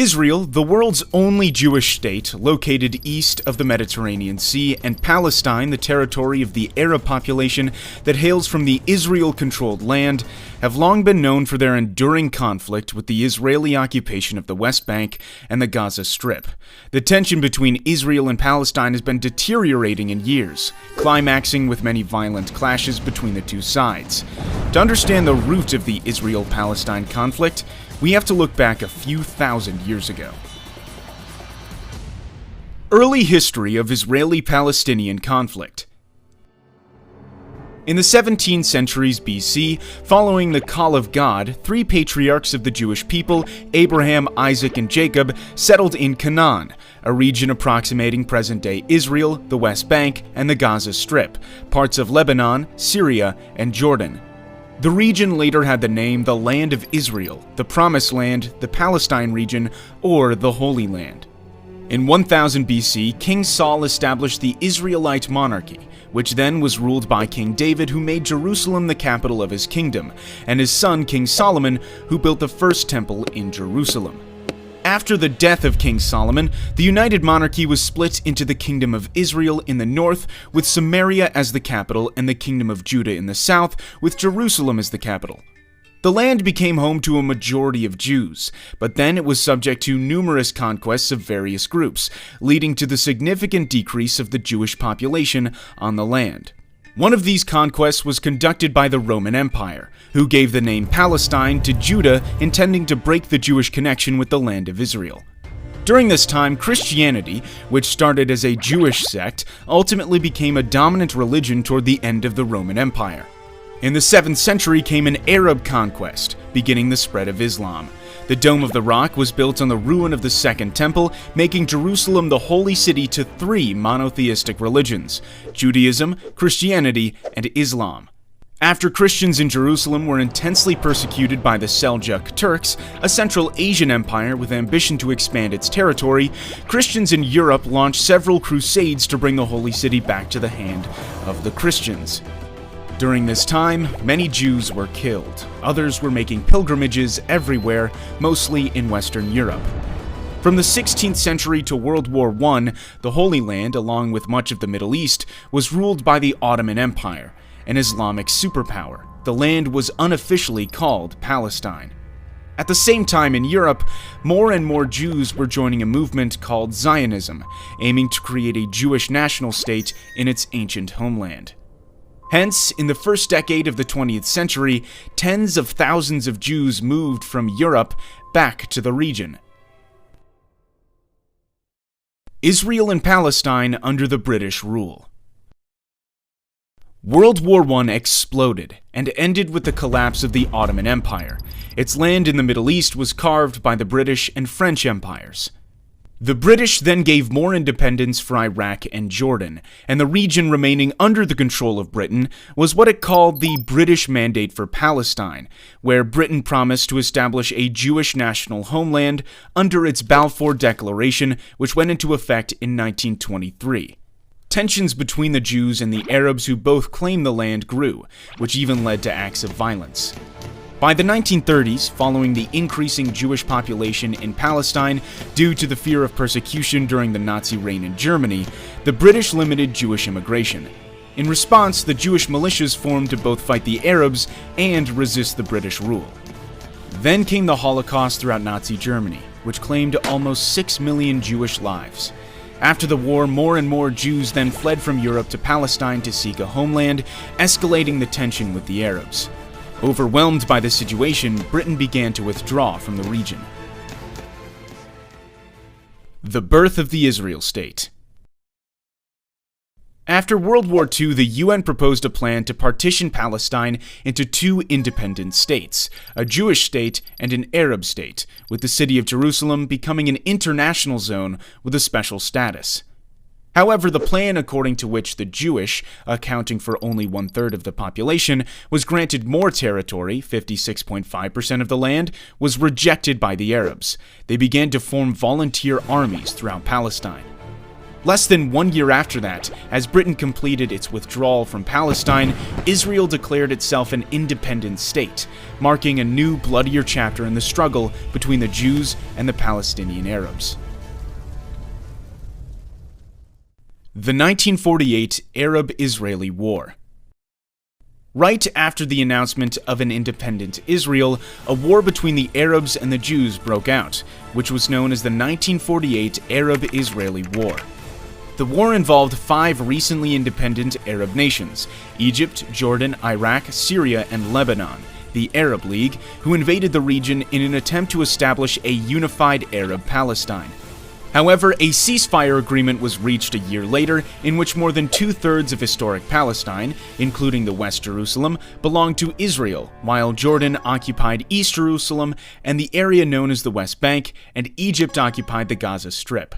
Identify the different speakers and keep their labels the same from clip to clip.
Speaker 1: Israel, the world's only Jewish state, located east of the Mediterranean Sea, and Palestine, the territory of the Arab population that hails from the Israel-controlled land, have long been known for their enduring conflict with the Israeli occupation of the West Bank and the Gaza Strip. The tension between Israel and Palestine has been deteriorating in years, climaxing with many violent clashes between the two sides. To understand the root of the Israel-Palestine conflict, we have to look back a few thousand years ago. Early history of Israeli-Palestinian conflict. In the 17 centuries BC, following the call of God, three patriarchs of the Jewish people, Abraham, Isaac, and Jacob, settled in Canaan, a region approximating present-day Israel, the West Bank, and the Gaza Strip, parts of Lebanon, Syria, and Jordan. The region later had the name the Land of Israel, the Promised Land, the Palestine region, or the Holy Land. In 1000 BC, King Saul established the Israelite monarchy, which then was ruled by King David, who made Jerusalem the capital of his kingdom, and his son King Solomon, who built the first temple in Jerusalem. After the death of King Solomon, the united monarchy was split into the Kingdom of Israel in the north, with Samaria as the capital, and the Kingdom of Judah in the south, with Jerusalem as the capital. The land became home to a majority of Jews, but then it was subject to numerous conquests of various groups, leading to the significant decrease of the Jewish population on the land. One of these conquests was conducted by the Roman Empire, who gave the name Palestine to Judah, intending to break the Jewish connection with the land of Israel. During this time, Christianity, which started as a Jewish sect, ultimately became a dominant religion toward the end of the Roman Empire. In the 7th century came an Arab conquest, beginning the spread of Islam. The Dome of the Rock was built on the ruin of the Second Temple, making Jerusalem the holy city to three monotheistic religions: Judaism, Christianity, and Islam. After Christians in Jerusalem were intensely persecuted by the Seljuk Turks, a Central Asian empire with ambition to expand its territory, Christians in Europe launched several crusades to bring the holy city back to the hand of the Christians. During this time, many Jews were killed. Others were making pilgrimages everywhere, mostly in Western Europe. From the 16th century to World War I, the Holy Land, along with much of the Middle East, was ruled by the Ottoman Empire, an Islamic superpower. The land was unofficially called Palestine. At the same time in Europe, more and more Jews were joining a movement called Zionism, aiming to create a Jewish national state in its ancient homeland. Hence, in the first decade of the 20th century, tens of thousands of Jews moved from Europe back to the region. Israel and Palestine under the British rule. World War I exploded and ended with the collapse of the Ottoman Empire. Its land in the Middle East was carved by the British and French empires. The British then gave more independence for Iraq and Jordan, and the region remaining under the control of Britain was what it called the British Mandate for Palestine, where Britain promised to establish a Jewish national homeland under its Balfour Declaration, which went into effect in 1923. Tensions between the Jews and the Arabs who both claimed the land grew, which even led to acts of violence. By the 1930s, following the increasing Jewish population in Palestine due to the fear of persecution during the Nazi reign in Germany, the British limited Jewish immigration. In response, the Jewish militias formed to both fight the Arabs and resist the British rule. Then came the Holocaust throughout Nazi Germany, which claimed almost 6 million Jewish lives. After the war, more and more Jews then fled from Europe to Palestine to seek a homeland, escalating the tension with the Arabs. Overwhelmed by the situation, Britain began to withdraw from the region. The birth of the Israel state. After World War II, the UN proposed a plan to partition Palestine into two independent states, a Jewish state and an Arab state, with the city of Jerusalem becoming an international zone with a special status. However, the plan according to which the Jewish, accounting for only 1/3 of the population, was granted more territory, 56.5% of the land, was rejected by the Arabs. They began to form volunteer armies throughout Palestine. Less than 1 year after that, as Britain completed its withdrawal from Palestine, Israel declared itself an independent state, marking a new, bloodier chapter in the struggle between the Jews and the Palestinian Arabs. The 1948 Arab-Israeli War. Right after the announcement of an independent Israel, a war between the Arabs and the Jews broke out, which was known as the 1948 Arab-Israeli War. The war involved 5 recently independent Arab nations: Egypt, Jordan, Iraq, Syria, and Lebanon, the Arab League, who invaded the region in an attempt to establish a unified Arab Palestine. However, a ceasefire agreement was reached a year later in which more than 2/3 of historic Palestine, including the West Jerusalem, belonged to Israel, while Jordan occupied East Jerusalem and the area known as the West Bank, and Egypt occupied the Gaza Strip.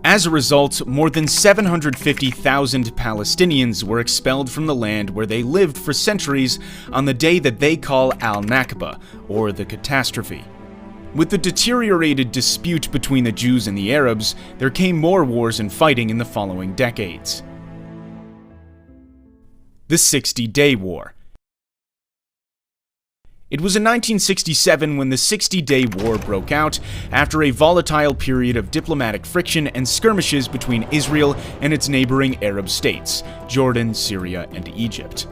Speaker 1: As a result, more than 750,000 Palestinians were expelled from the land where they lived for centuries on the day that they call Al-Nakba, or the catastrophe. With the deteriorated dispute between the Jews and the Arabs, there came more wars and fighting in the following decades. The 60-Day War. It was in 1967 when the 60-Day War broke out after a volatile period of diplomatic friction and skirmishes between Israel and its neighboring Arab states, Jordan, Syria, and Egypt.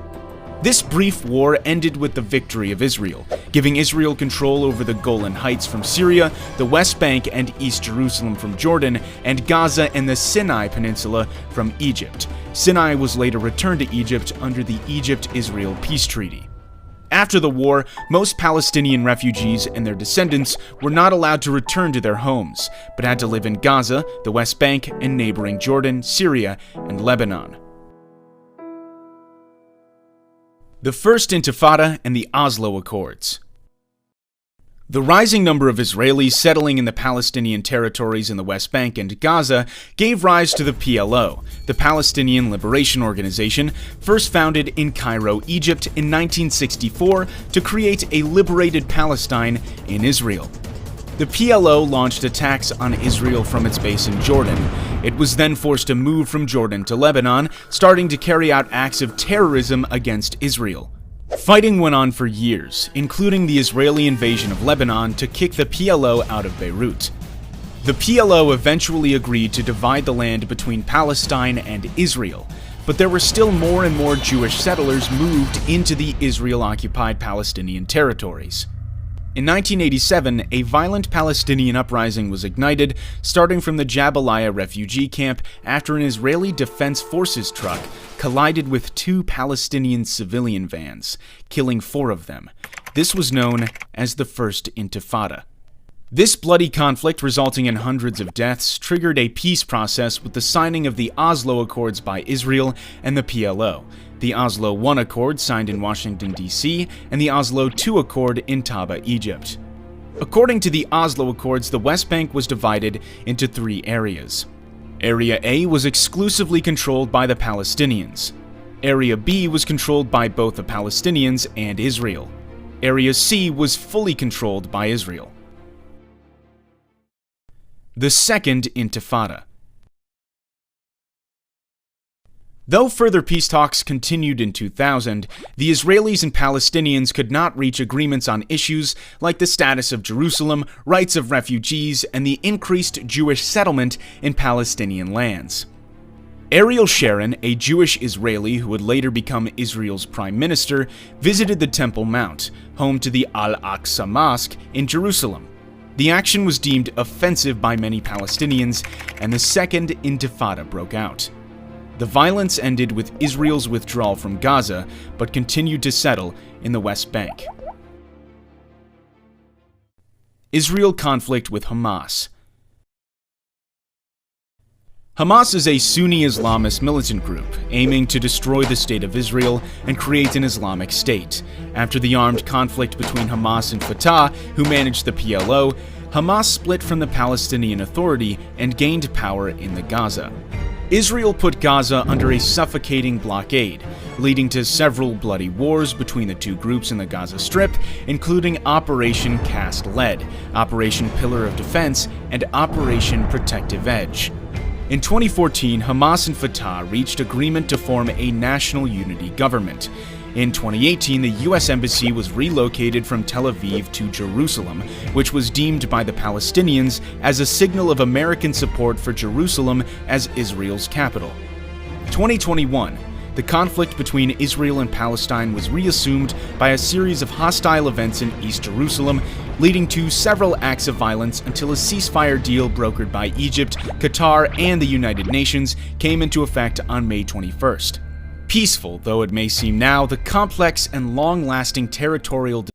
Speaker 1: This brief war ended with the victory of Israel, giving Israel control over the Golan Heights from Syria, the West Bank and East Jerusalem from Jordan, and Gaza and the Sinai Peninsula from Egypt. Sinai was later returned to Egypt under the Egypt-Israel Peace Treaty. After the war, most Palestinian refugees and their descendants were not allowed to return to their homes, but had to live in Gaza, the West Bank, and neighboring Jordan, Syria, and Lebanon. The First Intifada and the Oslo Accords. The rising number of Israelis settling in the Palestinian territories in the West Bank and Gaza gave rise to the PLO, the Palestinian Liberation Organization, first founded in Cairo, Egypt in 1964 to create a liberated Palestine in Israel. The PLO launched attacks on Israel from its base in Jordan. It was then forced to move from Jordan to Lebanon, starting to carry out acts of terrorism against Israel. Fighting went on for years, including the Israeli invasion of Lebanon to kick the PLO out of Beirut. The PLO eventually agreed to divide the land between Palestine and Israel, but there were still more and more Jewish settlers moved into the Israel-occupied Palestinian territories. In 1987, a violent Palestinian uprising was ignited, starting from the Jabalia refugee camp after an Israeli Defense Forces truck collided with 2 Palestinian civilian vans, killing 4 of them. This was known as the First Intifada. This bloody conflict, resulting in hundreds of deaths, triggered a peace process with the signing of the Oslo Accords by Israel and the PLO, the Oslo I Accord signed in Washington, D.C., and the Oslo II Accord in Taba, Egypt. According to the Oslo Accords, the West Bank was divided into 3 areas. Area A was exclusively controlled by the Palestinians. Area B was controlled by both the Palestinians and Israel. Area C was fully controlled by Israel. The Second Intifada. Though further peace talks continued in 2000, the Israelis and Palestinians could not reach agreements on issues like the status of Jerusalem, rights of refugees, and the increased Jewish settlement in Palestinian lands. Ariel Sharon, a Jewish Israeli who would later become Israel's prime minister, visited the Temple Mount, home to the Al-Aqsa Mosque in Jerusalem. The action was deemed offensive by many Palestinians, and the Second Intifada broke out. The violence ended with Israel's withdrawal from Gaza, but continued to settle in the West Bank. Isreal conflict with Hamas. Hamas is a Sunni Islamist militant group aiming to destroy the State of Israel and create an Islamic State. After the armed conflict between Hamas and Fatah, who managed the PLO, Hamas split from the Palestinian Authority and gained power in the Gaza. Israel put Gaza under a suffocating blockade, leading to several bloody wars between the 2 groups in the Gaza Strip, including Operation Cast Lead, Operation Pillar of Defense, and Operation Protective Edge. In 2014, Hamas and Fatah reached agreement to form a national unity government. In 2018, the U.S. Embassy was relocated from Tel Aviv to Jerusalem, which was deemed by the Palestinians as a signal of American support for Jerusalem as Israel's capital. 2021. The conflict between Israel and Palestine was reassumed by a series of hostile events in East Jerusalem, leading to several acts of violence until a ceasefire deal brokered by Egypt, Qatar, and the United Nations came into effect on May 21st. Peaceful though it may seem now, the complex and long-lasting territorial